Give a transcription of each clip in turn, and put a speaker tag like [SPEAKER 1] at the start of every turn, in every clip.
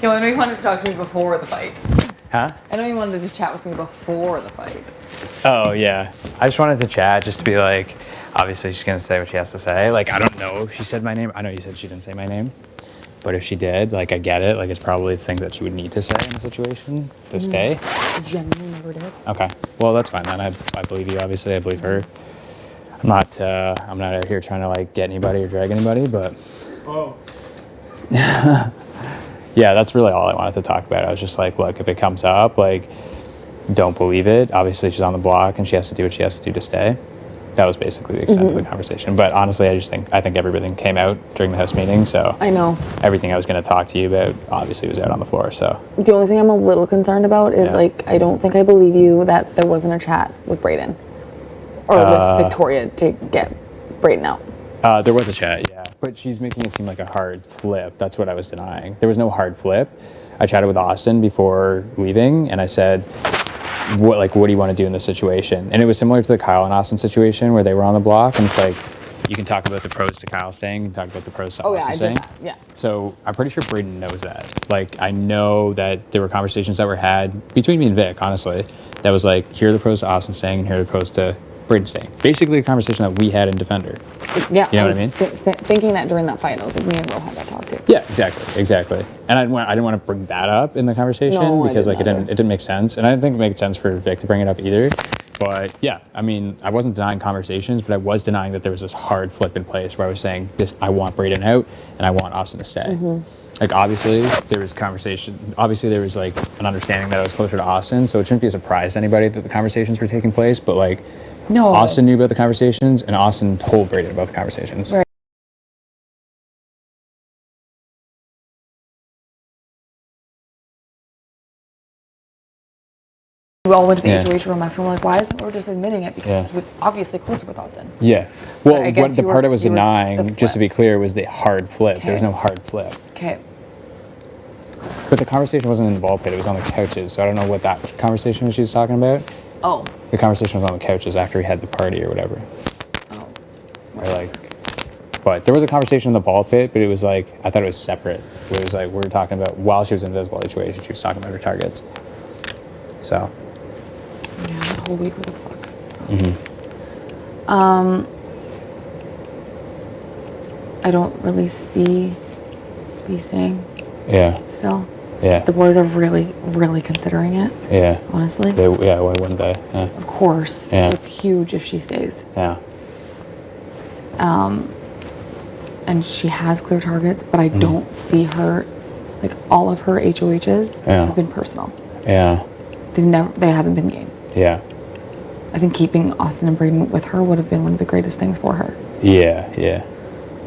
[SPEAKER 1] Yo, I know you wanted to talk to me before the fight.
[SPEAKER 2] Huh?
[SPEAKER 1] I know you wanted to chat with me before the fight.
[SPEAKER 2] Oh, yeah. I just wanted to chat just to be like, obviously she's going to say what she has to say. Like, I don't know if she said my name. I know you said she didn't say my name. But if she did, like, I get it. Like, it's probably the thing that she would need to say in the situation to stay.
[SPEAKER 1] I genuinely never did.
[SPEAKER 2] Okay. Well, that's fine then. I believe you, obviously. I believe her. I'm not out here trying to, like, get anybody or drag anybody, but...
[SPEAKER 3] Oh.
[SPEAKER 2] Yeah, that's really all I wanted to talk about. I was just like, look, if it comes up, like, don't believe it. Obviously, she's on the block, and she has to do what she has to do to stay. That was basically the extent of the conversation. But honestly, I think everything came out during the house meeting. So
[SPEAKER 1] I know.
[SPEAKER 2] Everything I was going to talk to you about obviously was out on the floor. So
[SPEAKER 1] The only thing I'm a little concerned about is, like, I don't think I believe you that there wasn't a chat with Brayden. Or with Victoria to get Brayden out.
[SPEAKER 2] there was a chat, yeah. But she's making it seem like a hard flip. That's what I was denying. There was no hard flip. I chatted with Austin before leaving, and I said, what do you want to do in this situation? And it was similar to the Kyle and Austin situation where they were on the block, and it's like, you can talk about the pros to Kyle staying, you can talk about the pros to Austin staying.
[SPEAKER 1] Yeah.
[SPEAKER 2] So I'm pretty sure Brayden knows that. Like, I know that there were conversations that were had between me and Vic, honestly, that was like, here are the pros to Austin staying, and here are the pros to Brayden staying. Basically, a conversation that we had in Defender.
[SPEAKER 1] Yeah.
[SPEAKER 2] You know what I mean?
[SPEAKER 1] Thinking that during that fight, I was like, me and Rohan got talked to.
[SPEAKER 2] Yeah, exactly. And I didn't want to bring that up in the conversation because it didn't make sense, and I didn't think it made sense for Vic to bring it up either. But yeah, I mean, I wasn't denying conversations, but I was denying that there was this hard flip in place where I was saying this: I want Brayden out, and I want Austin to stay. Like, obviously, there was conversation. Obviously, there was like an understanding that I was closer to Austin, so it shouldn't be a surprise to anybody that the conversations were taking place. But like,
[SPEAKER 1] No.
[SPEAKER 2] Austin knew about the conversations, and Austin told Brayden about the conversations.
[SPEAKER 1] Right. We all went to the HOH room after, and we're like, why isn't Laura just admitting it? Because he was obviously closer with Austin.
[SPEAKER 2] Yeah. Well,
[SPEAKER 1] I guess
[SPEAKER 2] the part I was denying, just to be clear, was the hard flip. There was no hard flip.
[SPEAKER 1] Okay.
[SPEAKER 2] But the conversation wasn't in the ball pit. It was on the couches. So I don't know what that conversation was she was talking about.
[SPEAKER 1] Oh.
[SPEAKER 2] The conversation was on the couches after we had the party or whatever.
[SPEAKER 1] Oh.
[SPEAKER 2] Or like, but there was a conversation in the ball pit, but it was like, I thought it was separate. It was like, we were talking about, while she was in invisible HOH, she was talking about her targets. So.
[SPEAKER 1] Yeah, the whole week, what the fuck? I don't really see B staying.
[SPEAKER 2] Yeah.
[SPEAKER 1] Still.
[SPEAKER 2] Yeah.
[SPEAKER 1] The boys are really, really considering it.
[SPEAKER 2] Yeah.
[SPEAKER 1] Honestly.
[SPEAKER 2] Why wouldn't they? Yeah.
[SPEAKER 1] Of course.
[SPEAKER 2] Yeah.
[SPEAKER 1] It's huge if she stays.
[SPEAKER 2] Yeah.
[SPEAKER 1] And she has clear targets, but I don't see her, like, all of her HOHs have been personal.
[SPEAKER 2] Yeah.
[SPEAKER 1] They haven't been game.
[SPEAKER 2] Yeah.
[SPEAKER 1] I think keeping Austin and Brayden with her would have been one of the greatest things for her.
[SPEAKER 2] Yeah.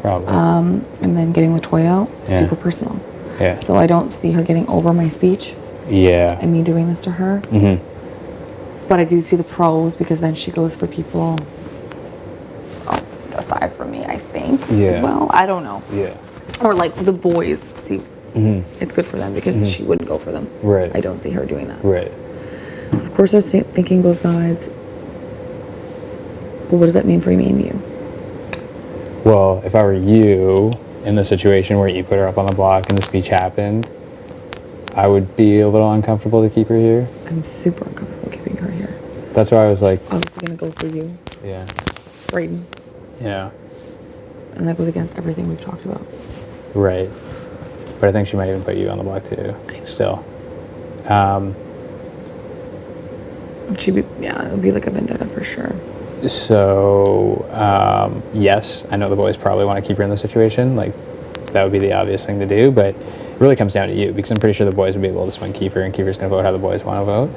[SPEAKER 2] Probably.
[SPEAKER 1] And then getting Latoya out, super personal.
[SPEAKER 2] Yeah.
[SPEAKER 1] So I don't see her getting over my speech.
[SPEAKER 2] Yeah.
[SPEAKER 1] And me doing this to her. But I do see the pros because then she goes for people aside from me, I think, as well. I don't know.
[SPEAKER 2] Yeah.
[SPEAKER 1] Or like the boys see it's good for them because she wouldn't go for them.
[SPEAKER 2] Right.
[SPEAKER 1] I don't see her doing that.
[SPEAKER 2] Right.
[SPEAKER 1] Of course, they're thinking both sides. But what does that mean for me and you?
[SPEAKER 2] Well, if I were you in the situation where you put her up on the block and the speech happened, I would be a little uncomfortable to keep her here.
[SPEAKER 1] I'm super uncomfortable keeping her here.
[SPEAKER 2] That's why I was like...
[SPEAKER 1] Obviously going to go for you.
[SPEAKER 2] Yeah.
[SPEAKER 1] Brayden.
[SPEAKER 2] Yeah.
[SPEAKER 1] And that goes against everything we've talked about.
[SPEAKER 2] Right. But I think she might even put you on the block too. Still.
[SPEAKER 1] It would be like a vendetta for sure.
[SPEAKER 2] So, yes, I know the boys probably want to keep her in the situation. Like, that would be the obvious thing to do, but it really comes down to you because I'm pretty sure the boys would be able to swing Kiefer, and Kiefer's going to vote how the boys want to vote.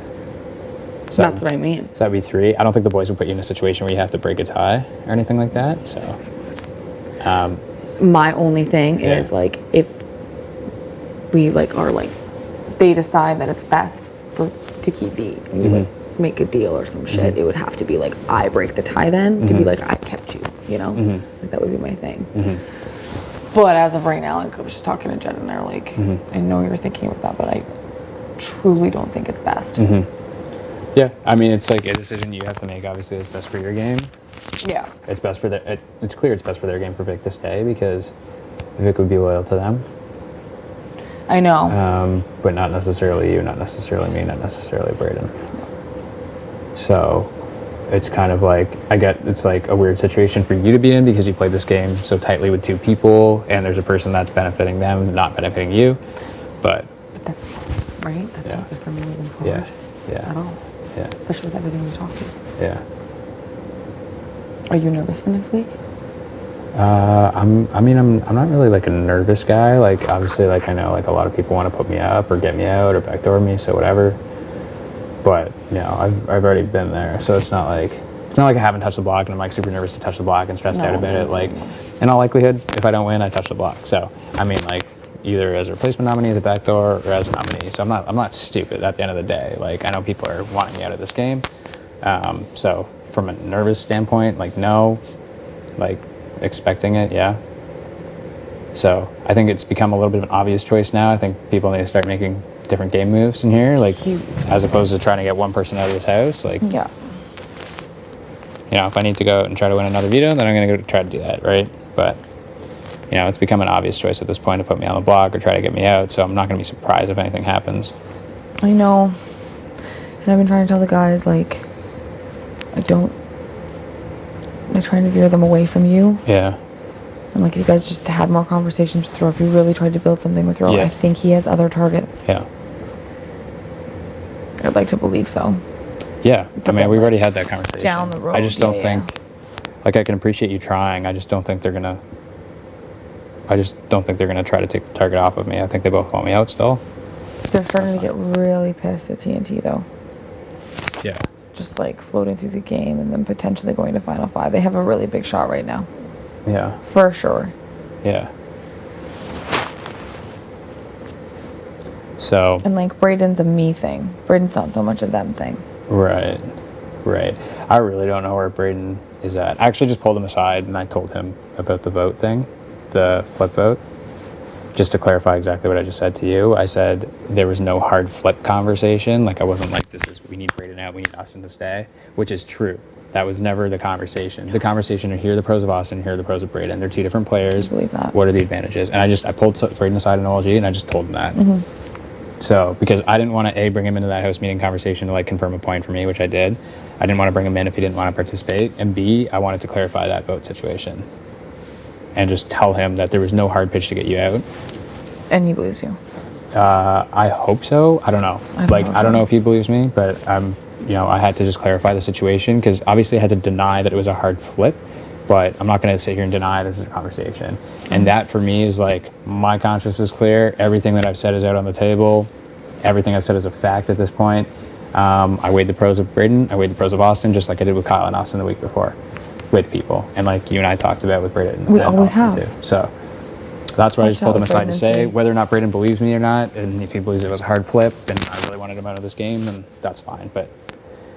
[SPEAKER 2] So
[SPEAKER 1] that's what I mean.
[SPEAKER 2] So that'd be 3. I don't think the boys would put you in a situation where you have to break a tie or anything like that. So,
[SPEAKER 1] my only thing is like if we they decide that it's best to keep V and we make a deal or some shit, it would have to be like I break the tie then to be like I kept you, you know? Like that would be my thing. But as of right now, like I was just talking to Jen and they're like, I know you're thinking about that, but I truly don't think it's best.
[SPEAKER 2] Yeah, I mean, it's like a decision you have to make. Obviously, it's best for your game.
[SPEAKER 1] Yeah.
[SPEAKER 2] It's best for their. It's clear it's best for their game for Vic to stay because Vic would be loyal to them.
[SPEAKER 1] I know.
[SPEAKER 2] But not necessarily you, not necessarily me, not necessarily Braden. So it's kind of like, it's like a weird situation for you to be in because you played this game so tightly with two people and there's a person that's benefiting them, not benefiting you. But
[SPEAKER 1] that's right. That's not good for me moving forward.
[SPEAKER 2] Yeah.
[SPEAKER 1] At all.
[SPEAKER 2] Yeah.
[SPEAKER 1] Especially with everything we talked to.
[SPEAKER 2] Yeah.
[SPEAKER 1] Are you nervous for next week?
[SPEAKER 2] I'm not really like a nervous guy. Like obviously, like I know like a lot of people want to put me up or get me out or backdoor me, so whatever. But I've already been there, so it's not like I haven't touched the block and I'm like super nervous to touch the block and stressed out about it. Like in all likelihood, if I don't win, I touch the block. So I mean, like either as a replacement nominee at the backdoor or as a nominee. So I'm not stupid at the end of the day. Like I know people are wanting me out of this game. So from a nervous standpoint, like no, like expecting it, yeah. So I think it's become a little bit of an obvious choice now. I think people need to start making different game moves in here, like as opposed to trying to get one person out of this house. Like,
[SPEAKER 1] yeah.
[SPEAKER 2] If I need to go out and try to win another veto, then I'm going to go try to do that, right? But it's become an obvious choice at this point to put me on the block or try to get me out. So I'm not going to be surprised if anything happens.
[SPEAKER 1] I know, and I've been trying to tell the guys like, I'm trying to veer them away from you.
[SPEAKER 2] Yeah.
[SPEAKER 1] And like, if you guys just had more conversations with Ro, if you really tried to build something with Ro, I think he has other targets.
[SPEAKER 2] Yeah.
[SPEAKER 1] I'd like to believe so.
[SPEAKER 2] Yeah. I mean, we've already had that conversation.
[SPEAKER 1] Down the road.
[SPEAKER 2] I just don't think, like, I can appreciate you trying. I just don't think they're going to try to take the target off of me. I think they both want me out still.
[SPEAKER 1] They're starting to get really pissed at TNT, though.
[SPEAKER 2] Yeah.
[SPEAKER 1] Just like floating through the game and then potentially going to Final 5. They have a really big shot right now.
[SPEAKER 2] Yeah.
[SPEAKER 1] For sure.
[SPEAKER 2] Yeah. So.
[SPEAKER 1] And like Braden's a me thing. Braden's not so much a them thing.
[SPEAKER 2] Right. I really don't know where Braden is at. I actually just pulled him aside and I told him about the vote thing, the flip vote. Just to clarify exactly what I just said to you, I said there was no hard flip conversation. Like I wasn't like, we need Braden out, we need Austin to stay, which is true. That was never the conversation. The conversation are here are the pros of Austin, here are the pros of Braden. They're two different players.
[SPEAKER 1] I believe that.
[SPEAKER 2] What are the advantages? And I pulled Braden aside in OLG and I just told him that. Mm-hmm. So, because I didn't want to bring him into that house meeting conversation to like confirm a point for me, which I did. I didn't want to bring him in if he didn't want to participate. And B, I wanted to clarify that vote situation. And just tell him that there was no hard pitch to get you out.
[SPEAKER 1] And he believes you.
[SPEAKER 2] I hope so. I don't know. I don't know if he believes me, but I had to just clarify the situation because obviously I had to deny that it was a hard flip, but I'm not going to sit here and deny this is a conversation. And that for me is like, my conscience is clear. Everything that I've said is out on the table. Everything I've said is a fact at this point. I weighed the pros of Braden. I weighed the pros of Austin, just like I did with Kyle and Austin the week before with people. And like you and I talked about with Braden.
[SPEAKER 1] We always
[SPEAKER 2] Austin
[SPEAKER 1] have.
[SPEAKER 2] Too. So that's what I just pulled him aside to say. Whether or not Braden believes me or not, and if he believes it was a hard flip and I really wanted him out of this game, then that's fine. But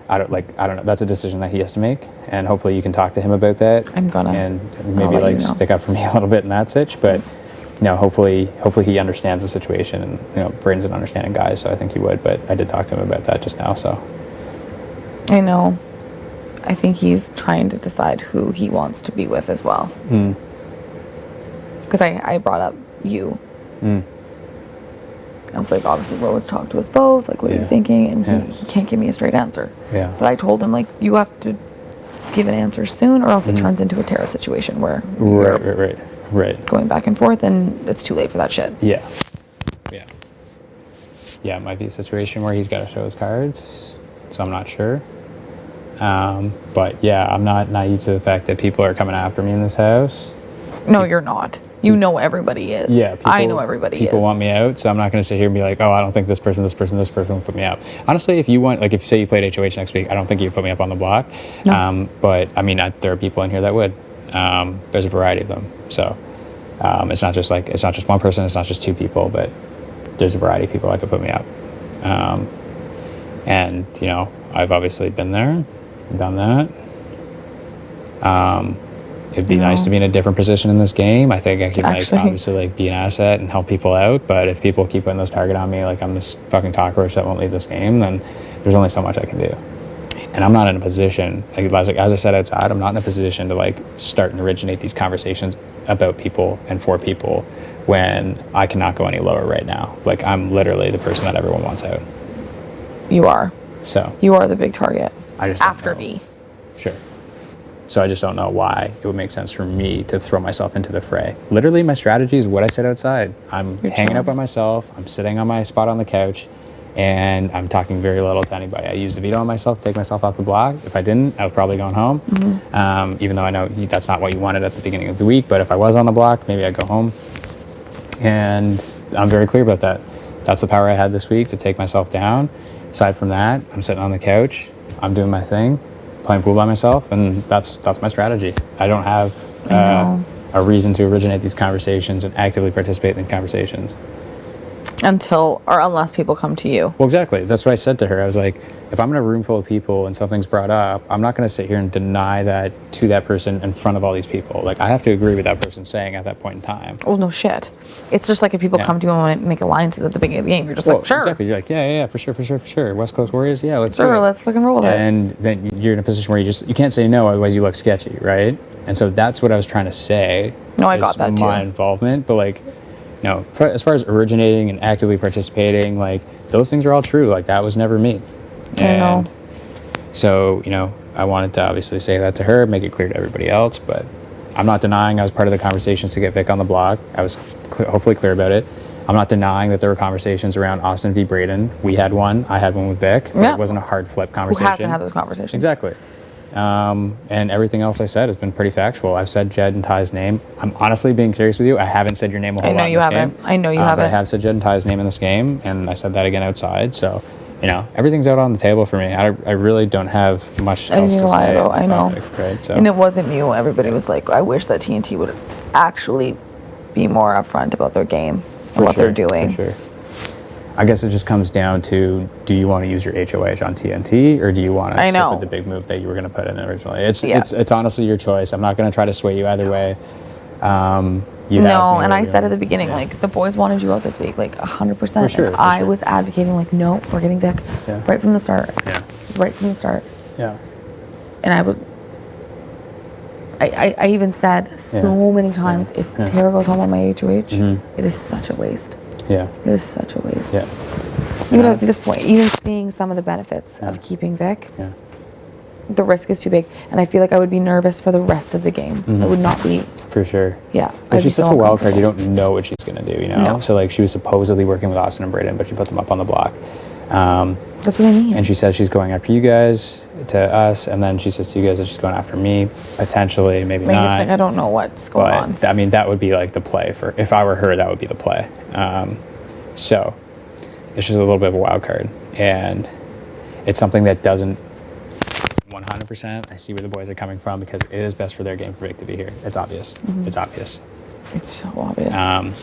[SPEAKER 2] I don't know. That's a decision that he has to make, and hopefully you can talk to him about that.
[SPEAKER 1] I'm gonna.
[SPEAKER 2] And maybe stick up for me a little bit in that sitch. But hopefully he understands the situation, and Braden's an understanding guy, so I think he would. But I did talk to him about that just now, so.
[SPEAKER 1] I know. I think he's trying to decide who he wants to be with as well. Because I brought up you. I was like, obviously, Rose talked to us both. Like, what are you thinking? And he can't give me a straight answer. Yeah. But I told him, like, you have to give an answer soon, or else it turns into a Tara situation where
[SPEAKER 2] right.
[SPEAKER 1] going back and forth, and it's too late for that shit.
[SPEAKER 2] Yeah. It might be a situation where he's got to show his cards, so I'm not sure. But yeah, I'm not naive to the fact that people are coming after me in this house.
[SPEAKER 1] No, you're not. You know everybody is.
[SPEAKER 2] Yeah,
[SPEAKER 1] I know everybody is.
[SPEAKER 2] People want me out, so I'm not going to sit here and be like, oh, I don't think this person will put me out. Honestly, if you want, like, if you say you played HOH next week, I don't think you'd put me up on the block. No. But I mean, there are people in here that would. There's a variety of them. So it's not just one person. It's not just two people, but there's a variety of people that could put me up. And I've obviously been there, done that. It'd be nice to be in a different position in this game. I think I can obviously be an asset and help people out. But if people keep putting this target on me, like I'm this fucking cockroach that won't leave this game, then there's only so much I can do. And I'm not in a position, as I said outside, I'm not in a position to start and originate these conversations about people and for people when I cannot go any lower right now. Like, I'm literally the person that everyone wants out.
[SPEAKER 1] You are.
[SPEAKER 2] So
[SPEAKER 1] you are the big target.
[SPEAKER 2] I just
[SPEAKER 1] after me.
[SPEAKER 2] Sure. So I just don't know why it would make sense for me to throw myself into the fray. Literally, my strategy is what I said outside. I'm hanging out by myself. I'm sitting on my spot on the couch, and I'm talking very little to anybody. I used the veto on myself to take myself off the block. If I didn't, I was probably going home, even though I know that's not what you wanted at the beginning of the week. But if I was on the block, maybe I'd go home. And I'm very clear about that. That's the power I had this week, to take myself down. Aside from that, I'm sitting on the couch. I'm doing my thing, playing pool by myself, and that's my strategy. I don't have a reason to originate these conversations and actively participate in these conversations.
[SPEAKER 1] Unless people come to you.
[SPEAKER 2] Well, exactly. That's what I said to her. I was like, if I'm in a room full of people and something's brought up, I'm not going to sit here and deny that to that person in front of all these people. Like, I have to agree with that person saying at that point in time.
[SPEAKER 1] Well, no shit. It's just like if people come to you and want to make alliances at the beginning of the game, you're just like, sure.
[SPEAKER 2] Exactly. You're like, yeah, for sure. West Coast Warriors, yeah, let's do it.
[SPEAKER 1] Let's fucking roll with it.
[SPEAKER 2] And then you're in a position where you can't say no, otherwise you look sketchy, right? And so that's what I was trying to say.
[SPEAKER 1] No, I got that too.
[SPEAKER 2] My involvement, but like, no, as far as originating and actively participating, like, those things are all true. Like, that was never me.
[SPEAKER 1] I know.
[SPEAKER 2] So, I wanted to obviously say that to her, make it clear to everybody else, but I'm not denying I was part of the conversations to get Vic on the block. I was hopefully clear about it. I'm not denying that there were conversations around Austin v. Braden. We had one. I had one with Vic, but it wasn't a hard flip conversation.
[SPEAKER 1] Who hasn't had those conversations?
[SPEAKER 2] Exactly. And everything else I said has been pretty factual. I've said Jed and Ty's name. I'm honestly being curious with you. I haven't said your name a whole lot in this game.
[SPEAKER 1] I know you haven't.
[SPEAKER 2] But I have said Jed and Ty's name in this game, and I said that again outside. So, everything's out on the table for me. I really don't have much else to say.
[SPEAKER 1] I know.
[SPEAKER 2] Right? So.
[SPEAKER 1] And it wasn't you. Everybody was like, I wish that TNT would actually be more upfront about their game and what they're doing.
[SPEAKER 2] For sure. I guess it just comes down to, do you want to use your HOH on TNT, or do you want to stick with the big move that you were going to put in originally? It's honestly your choice. I'm not going to try to sway you either way.
[SPEAKER 1] And I said at the beginning, like, the boys wanted you out this week, like 100%.
[SPEAKER 2] For sure.
[SPEAKER 1] I was advocating, like, no, we're getting Vic right from the start.
[SPEAKER 2] Yeah.
[SPEAKER 1] Right from the start.
[SPEAKER 2] Yeah.
[SPEAKER 1] And I even said so many times, if Tara goes home on my HOH, it is such a waste.
[SPEAKER 2] Yeah.
[SPEAKER 1] It is such a waste.
[SPEAKER 2] Yeah.
[SPEAKER 1] Even at this point, even seeing some of the benefits of keeping Vic, the risk is too big. And I feel like I would be nervous for the rest of the game. I would not be.
[SPEAKER 2] For sure.
[SPEAKER 1] Yeah.
[SPEAKER 2] But she's such a wild card. You don't know what she's going to do,
[SPEAKER 1] No.
[SPEAKER 2] So, like, she was supposedly working with Austin and Braden, but she put them up on the block.
[SPEAKER 1] That's what I mean.
[SPEAKER 2] And she says she's going after you guys to us, and then she says to you guys that she's going after me, potentially, maybe not.
[SPEAKER 1] It's like, I don't know what's going on.
[SPEAKER 2] I mean, that would be like the play if I were her, that would be the play. So it's just a little bit of a wild card, and it's something that doesn't 100%. I see where the boys are coming from, because it is best for their game for Vic to be here. It's obvious. It's obvious.
[SPEAKER 1] It's so obvious.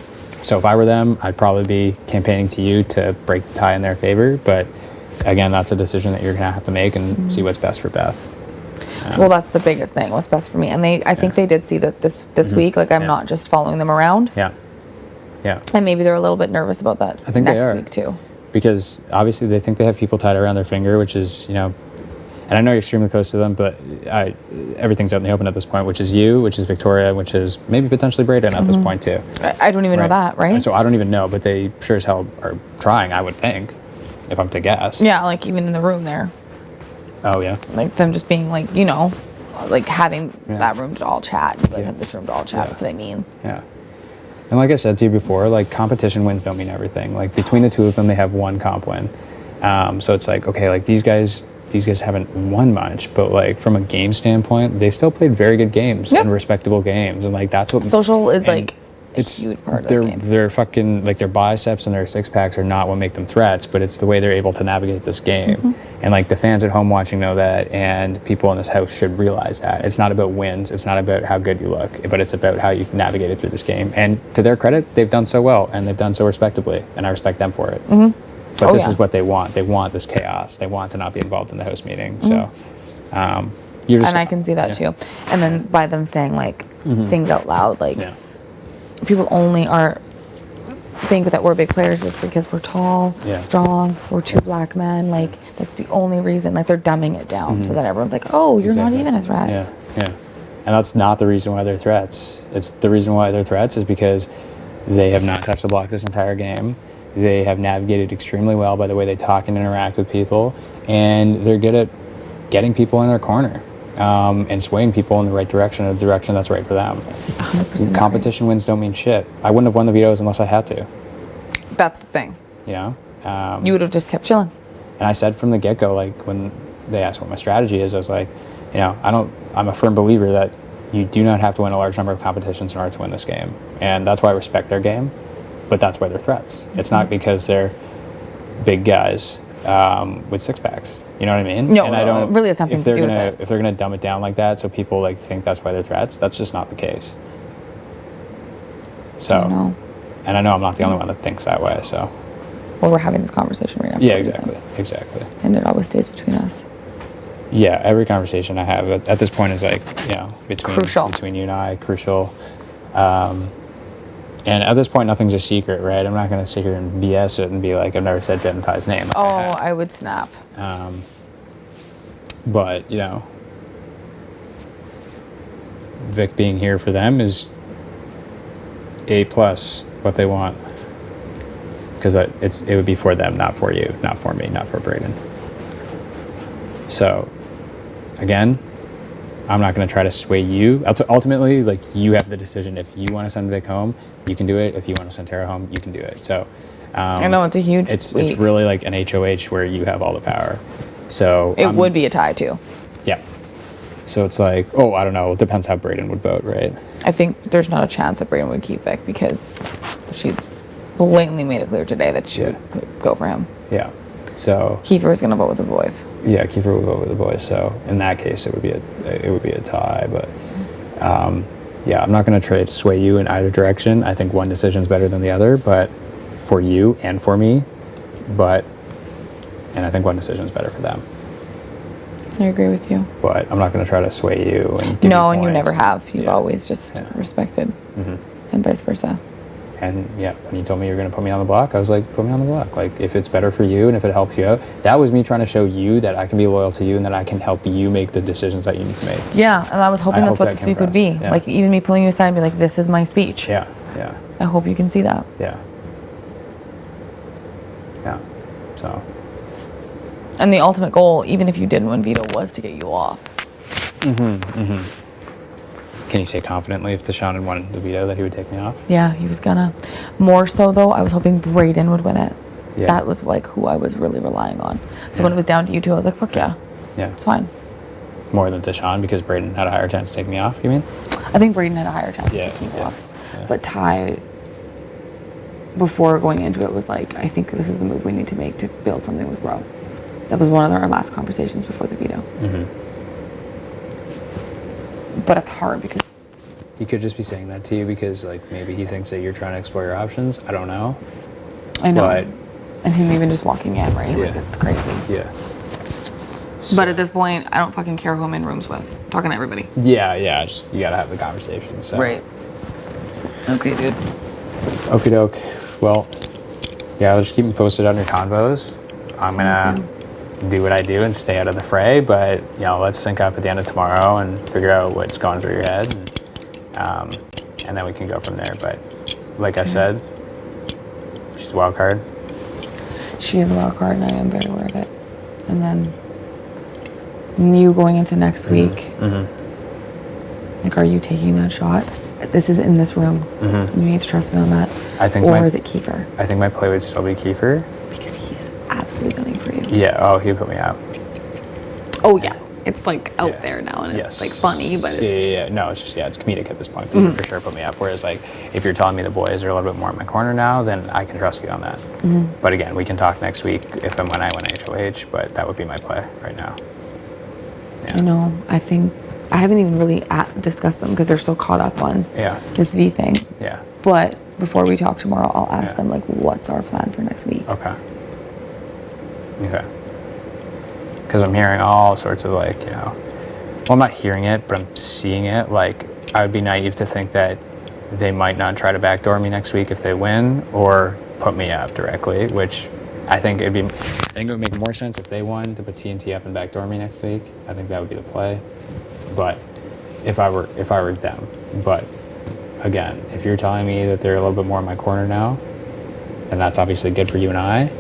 [SPEAKER 2] So if I were them, I'd probably be campaigning to you to break the tie in their favor. But again, that's a decision that you're going to have to make and see what's best for Beth.
[SPEAKER 1] Well, that's the biggest thing. What's best for me. And I think they did see that this week. Like, I'm not just following them around.
[SPEAKER 2] Yeah. Yeah.
[SPEAKER 1] And maybe they're a little bit nervous about that
[SPEAKER 2] I think
[SPEAKER 1] next week too.
[SPEAKER 2] Because obviously they think they have people tied around their finger, which is, and I know you're extremely close to them, but everything's out in the open at this point, which is you, which is Victoria, which is maybe potentially Braden at this point too.
[SPEAKER 1] I don't even know that, right?
[SPEAKER 2] So I don't even know, but they sure as hell are trying, I would think, if I'm to guess.
[SPEAKER 1] Yeah, like even in the room there.
[SPEAKER 2] Oh, yeah.
[SPEAKER 1] Like them just being like, like having that room to all chat. You guys have this room to all chat. That's what I mean.
[SPEAKER 2] Yeah. And like I said to you before, like, competition wins don't mean everything. Like, between the two of them, they have one comp win. So it's like, okay, like, these guys haven't won much, but like, from a game standpoint, they still played very good games and respectable games. And like, that's what
[SPEAKER 1] social is like. It's a huge part of this game.
[SPEAKER 2] Their fucking, like, their biceps and their six packs are not what make them threats, but it's the way they're able to navigate this game. And like, the fans at home watching know that, and people in this house should realize that. It's not about wins, it's not about how good you look, but it's about how you've navigated through this game. And to their credit, they've done so well, and they've done so respectably, and I respect them for it. But this is what they want. They want this chaos. They want to not be involved in the house meeting. So, you're just.
[SPEAKER 1] And I can see that too. And then by them saying like things out loud, like people only think that we're big players is because we're tall, strong, we're two black men. Like, that's the only reason. Like, they're dumbing it down so that everyone's like, oh, you're not even a threat.
[SPEAKER 2] Yeah. And that's not the reason why they're threats. It's the reason why they're threats is because They have not touched the block this entire game. They have navigated extremely well by the way they talk and interact with people, and they're good at getting people in their corner and swaying people in the right direction, or the direction that's right for them.
[SPEAKER 1] 100%
[SPEAKER 2] Competition wins don't mean shit. I wouldn't have won the vetoes unless I had to.
[SPEAKER 1] That's the thing.
[SPEAKER 2] You know?
[SPEAKER 1] You would have just kept chilling.
[SPEAKER 2] And I said from the get-go, like when they asked what my strategy is, I was like, you know, I'm a firm believer that you do not have to win a large number of competitions in order to win this game. And that's why I respect their game, but that's why they're threats. It's not because they're big guys with six-packs. You know what I mean?
[SPEAKER 1] No,
[SPEAKER 2] and I don't,
[SPEAKER 1] it really has nothing to do with it.
[SPEAKER 2] If they're gonna dumb it down like that so people like think that's why they're threats, that's just not the case. So,
[SPEAKER 1] I know.
[SPEAKER 2] and I know I'm not the only one that thinks that way, so.
[SPEAKER 1] Well, we're having this conversation right now.
[SPEAKER 2] Yeah, exactly.
[SPEAKER 1] And it always stays between us.
[SPEAKER 2] Yeah, every conversation I have at this point is like, you know, between you and I, crucial. And at this point, nothing's a secret, right? I'm not going to sit here and BS it and be like, I've never said Jen and Ty's name.
[SPEAKER 1] Oh, I would snap.
[SPEAKER 2] But, you know, Vic being here for them is A+, what they want. Because it would be for them, not for you, not for me, not for Brayden. So, again, I'm not going to try to sway you. Ultimately, like, you have the decision. If you want to send Vic home, you can do it. If you want to send Tara home, you can do it. So,
[SPEAKER 1] I know it's a huge
[SPEAKER 2] It's really like an HOH where you have all the power. So
[SPEAKER 1] it would be a tie too.
[SPEAKER 2] Yeah. So it's like, oh, I don't know. It depends how Brayden would vote, right?
[SPEAKER 1] I think there's not a chance that Brayden would keep Vic because she's blatantly made it clear today that she would go for him.
[SPEAKER 2] Yeah. So
[SPEAKER 1] Kiefer is going to vote with the boys.
[SPEAKER 2] Yeah, Kiefer would vote with the boys. So in that case, it would be a tie. But yeah, I'm not going to try to sway you in either direction. I think one decision is better than the other, but for you and for me. And I think one decision is better for them.
[SPEAKER 1] I agree with you.
[SPEAKER 2] But I'm not going to try to sway you. And give
[SPEAKER 1] no,
[SPEAKER 2] you
[SPEAKER 1] and you
[SPEAKER 2] points.
[SPEAKER 1] never have. You've always just respected, and vice versa.
[SPEAKER 2] And yeah, when you told me you were going to put me on the block, I was like, put me on the block. Like, if it's better for you and if it helps you out, that was me trying to show you that I can be loyal to you and that I can help you make the decisions that you need to make.
[SPEAKER 1] Yeah, and I was hoping that's what this week would be.
[SPEAKER 2] Yeah.
[SPEAKER 1] Like, even me pulling you aside and be like, this is my speech.
[SPEAKER 2] Yeah, yeah.
[SPEAKER 1] I hope you can see that.
[SPEAKER 2] Yeah. Yeah. So.
[SPEAKER 1] And the ultimate goal, even if you didn't win veto, was to get you off.
[SPEAKER 2] Can you say confidently if Deshaun had won the veto that he would take me off?
[SPEAKER 1] Yeah, he was gonna. More so, though, I was hoping Brayden would win it.
[SPEAKER 2] Yeah.
[SPEAKER 1] That was, like, who I was really relying on. So when it was down to you two, I was like, fuck yeah.
[SPEAKER 2] Yeah.
[SPEAKER 1] It's fine.
[SPEAKER 2] More than Deshaun because Brayden had a higher chance to take me off, you mean?
[SPEAKER 1] I think Brayden had a higher chance to take you off. Yeah. But Ty, before going into it, was like, I think this is the move we need to make to build something with Ro. That was one of our last conversations before the veto. But it's hard because
[SPEAKER 2] he could just be saying that to you because, like, maybe he thinks that you're trying to explore your options. I don't know.
[SPEAKER 1] I know.
[SPEAKER 2] But,
[SPEAKER 1] and him even just walking in, right?
[SPEAKER 2] Yeah.
[SPEAKER 1] Like, it's crazy.
[SPEAKER 2] Yeah.
[SPEAKER 1] But at this point, I don't fucking care who I'm in rooms with. I'm talking to everybody.
[SPEAKER 2] Yeah. Just you gotta have the conversation. So.
[SPEAKER 1] Right. Okay, dude.
[SPEAKER 2] Okie doke. Well, yeah, just keep me posted on your convos. I'm gonna do what I do and stay out of the fray, but you know, let's sync up at the end of tomorrow and figure out what's going through your head, and then we can go from there. But like I said, she's a wild card.
[SPEAKER 1] She is a wild card, and I am very aware of it. And then you going into next week, like, are you taking that shot? This is in this room. You need to trust me on that. Or is it Kiefer?
[SPEAKER 2] I think my play would still be Kiefer.
[SPEAKER 1] Because he is absolutely gunning for you.
[SPEAKER 2] Yeah, oh, he put me out.
[SPEAKER 1] Oh, yeah. It's, like, out there now, and it's, like, funny, but it's...
[SPEAKER 2] Yeah. No, it's just, it's comedic at this point. But you for sure put me up. Whereas, like, if you're telling me the boys are a little bit more in my corner now, then I can trust you on that. But again, we can talk next week if and when I win HOH, but that would be my play right now. Yeah.
[SPEAKER 1] I know. I think... I haven't even really discussed them because they're so caught up on this V thing.
[SPEAKER 2] Yeah.
[SPEAKER 1] But before we talk tomorrow, I'll ask them, like, what's our plan for next week?
[SPEAKER 2] Okay. Because I'm hearing all sorts of, like, you know, well, I'm not hearing it, but I'm seeing it. Like, I would be naive to think that they might not try to backdoor me next week if they win, or put me up directly, which I think it would make more sense if they won to put TNT up and backdoor me next week. I think that would be the play. But if I were them, but again, if you're telling me that they're a little bit more in my corner now, then that's obviously good for you and I.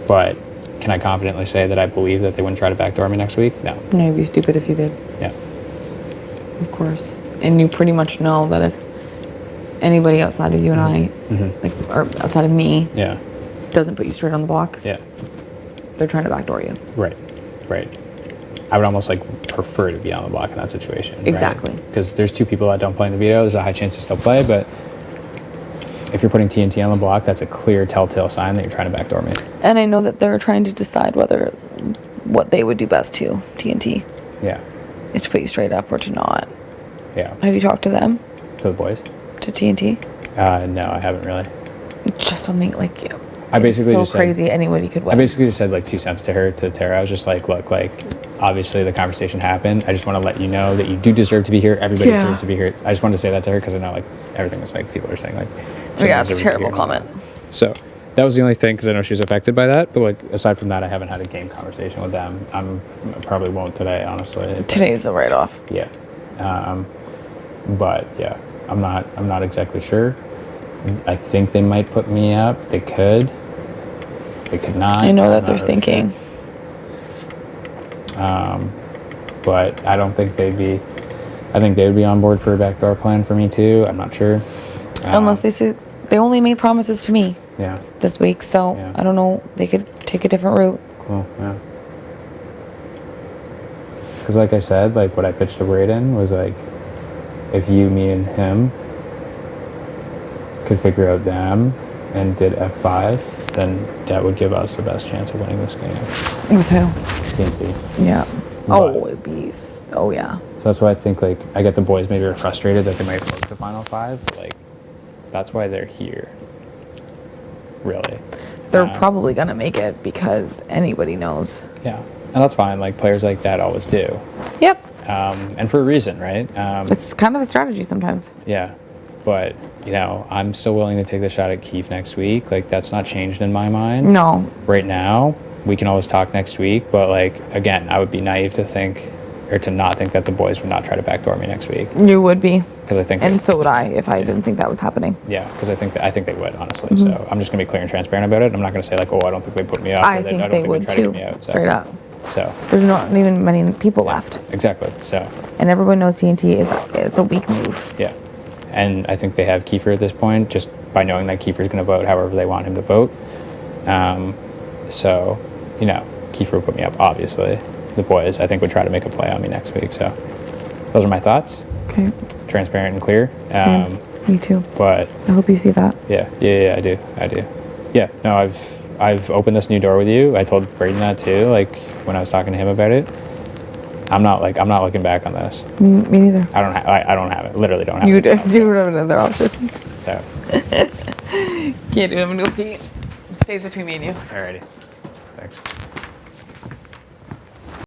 [SPEAKER 2] But can I confidently say that I believe that they wouldn't try to backdoor me next week? No.
[SPEAKER 1] No, you'd be stupid if you did.
[SPEAKER 2] Yeah.
[SPEAKER 1] Of course. And you pretty much know that if anybody outside of you and I, like, or outside of me,
[SPEAKER 2] Yeah.
[SPEAKER 1] doesn't put you straight on the block,
[SPEAKER 2] Yeah.
[SPEAKER 1] they're trying to backdoor you.
[SPEAKER 2] Right. I would almost like prefer to be on the block in that situation.
[SPEAKER 1] Exactly.
[SPEAKER 2] Because there's two people that don't play in the veto. There's a high chance to still play, but if you're putting TNT on the block, that's a clear telltale sign that you're trying to backdoor me.
[SPEAKER 1] And I know that they're trying to decide what they would do best to TNT.
[SPEAKER 2] Yeah.
[SPEAKER 1] Is to put you straight up or to not.
[SPEAKER 2] Yeah.
[SPEAKER 1] Have you talked to them?
[SPEAKER 2] To the boys?
[SPEAKER 1] To TNT?
[SPEAKER 2] No, I haven't really.
[SPEAKER 1] Just something like you.
[SPEAKER 2] I basically
[SPEAKER 1] so
[SPEAKER 2] just
[SPEAKER 1] crazy
[SPEAKER 2] said,
[SPEAKER 1] anybody could win.
[SPEAKER 2] I basically just said like 2 cents to her, to Tara. I was just like, look, like, obviously the conversation happened. I just want to let you know that you do deserve to be here. Everybody deserves to be here. I just wanted to say that to her because I know like everything was like, people are saying like.
[SPEAKER 1] Yeah, it's a terrible comment.
[SPEAKER 2] So that was the only thing because I know she was affected by that. But like aside from that, I haven't had a game conversation with them. I probably won't today, honestly.
[SPEAKER 1] Today's the write-off.
[SPEAKER 2] Yeah. But yeah, I'm not exactly sure. I think they might put me up. They could. They could not.
[SPEAKER 1] I know that they're thinking.
[SPEAKER 2] But I don't think they'd be. I think they would be on board for a backdoor plan for me too. I'm not sure.
[SPEAKER 1] Unless they say they only made promises to me.
[SPEAKER 2] Yeah.
[SPEAKER 1] This week, so
[SPEAKER 2] Yeah.
[SPEAKER 1] I don't know. They could take a different route.
[SPEAKER 2] Cool. Yeah. Because like I said, like what I pitched to Braden was like, if you, me, and him could figure out them and did F5, then that would give us the best chance of winning this game.
[SPEAKER 1] With who?
[SPEAKER 2] TNT.
[SPEAKER 1] Yeah.
[SPEAKER 2] But-
[SPEAKER 1] it'd be. Oh yeah.
[SPEAKER 2] So that's why I think like I get the boys maybe are frustrated that they might float to Final Five, but like that's why they're here. Really.
[SPEAKER 1] They're probably gonna make it because anybody knows.
[SPEAKER 2] Yeah. And that's fine. Like players like that always do.
[SPEAKER 1] Yep.
[SPEAKER 2] And for a reason, right?
[SPEAKER 1] It's kind of a strategy sometimes.
[SPEAKER 2] Yeah. But, you know, I'm still willing to take the shot at Keefe next week. Like, that's not changed in my mind.
[SPEAKER 1] No.
[SPEAKER 2] Right now, we can always talk next week. But, like, again, I would be naive to think, or to not think that the boys would not try to backdoor me next week.
[SPEAKER 1] You would be.
[SPEAKER 2] Because I think...
[SPEAKER 1] And so would I if I didn't think that was happening.
[SPEAKER 2] Yeah, because I think they would, honestly. So I'm just going to be clear and transparent about it. I'm not going to say, like, oh, I don't think they put me up.
[SPEAKER 1] I think they would
[SPEAKER 2] try to
[SPEAKER 1] too,
[SPEAKER 2] get me out. So,
[SPEAKER 1] straight up.
[SPEAKER 2] So...
[SPEAKER 1] There's not even many people left.
[SPEAKER 2] Exactly. So...
[SPEAKER 1] And everyone knows TNT it's a weak move.
[SPEAKER 2] Yeah. And I think they have Kiefer at this point, just by knowing that Kiefer's going to vote however they want him to vote. So, you know, Kiefer would put me up, obviously. The boys, I think, would try to make a play on me next week. So those are my thoughts.
[SPEAKER 1] Okay.
[SPEAKER 2] Transparent and clear.
[SPEAKER 1] Same. Me too.
[SPEAKER 2] But
[SPEAKER 1] I hope you see that.
[SPEAKER 2] Yeah, I do. Yeah, no, I've opened this new door with you. I told Braden that too, like when I was talking to him about it. I'm not looking back on this.
[SPEAKER 1] Me neither.
[SPEAKER 2] I don't have it. Literally don't have
[SPEAKER 1] You
[SPEAKER 2] it.
[SPEAKER 1] do have another option.
[SPEAKER 2] So.
[SPEAKER 1] Can't do it. I'm gonna go pee. Stays between me and you.
[SPEAKER 2] Alrighty. Thanks.